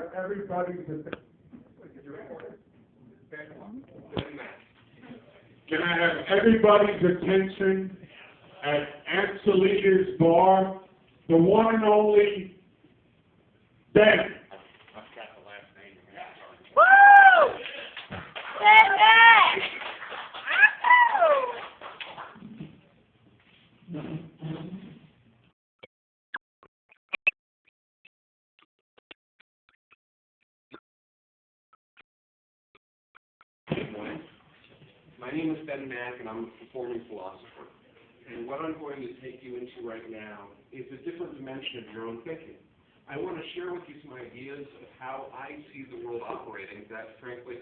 have everybody's Can I have everybody's attention at Ancelita's Bar, the one and only Ben. Woo! Ben! Good morning. My name is Ben Mack, and I'm a performing philosopher. And what I'm going to take you into right now is a different dimension of your own thinking. I want to share with you some ideas of how I see the world operating that, frankly,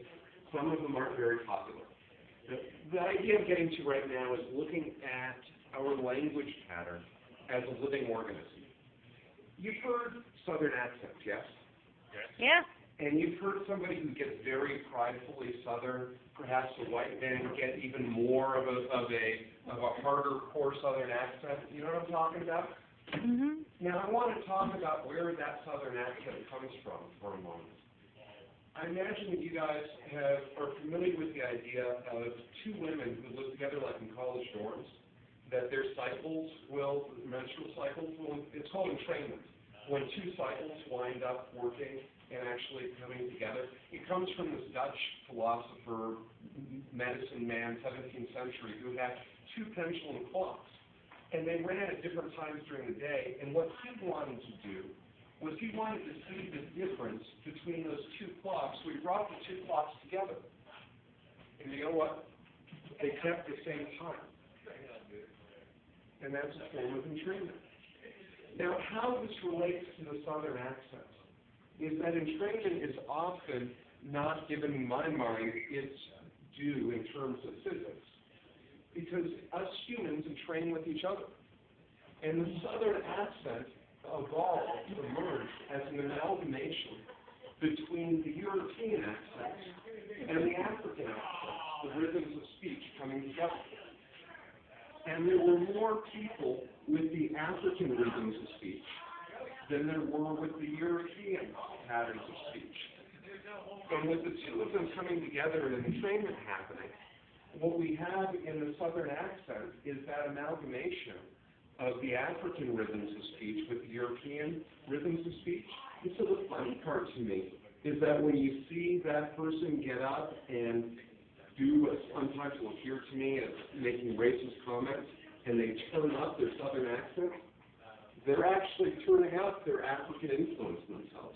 some of them aren't very popular. The idea I'm getting to right now is looking at our language pattern as a living organism. You've heard Southern accents, yes? Yeah. And you've heard somebody who gets very pridefully Southern, perhaps a white man, get even more of a harder core Southern accent. You know what I'm talking about? Mhm. Now, I want to talk about where that Southern accent comes from for a moment. I imagine that you guys are familiar with the idea of two women who live together like in college dorms, that their menstrual cycles it's called entrainment. When two cycles wind up working and actually coming together. It comes from this Dutch philosopher, medicine man, 17th century, who had two pendulum clocks. And they ran at different times during the day, and what he wanted to do was he wanted to see the difference between those two clocks, so he brought the two clocks together. And you know what? They kept the same time. And that's a form of entrainment. Now, how this relates to the Southern accent is that entrainment is often not given, in my mind, its due in terms of physics. Because us humans entrain with each other. And the Southern accent emerged as an amalgamation between the European accents and the African accents, the rhythms of speech coming together. And there were more people with the African rhythms of speech than there were with the European patterns of speech. And with the two of them coming together and entrainment happening, what we have in the Southern accent is that amalgamation of the African rhythms of speech with the European rhythms of speech. And so the funny part to me is that when you see that person get up and do what sometimes will appear to me as making racist comments, and they turn up their Southern accent, they're actually turning up their African influence themselves.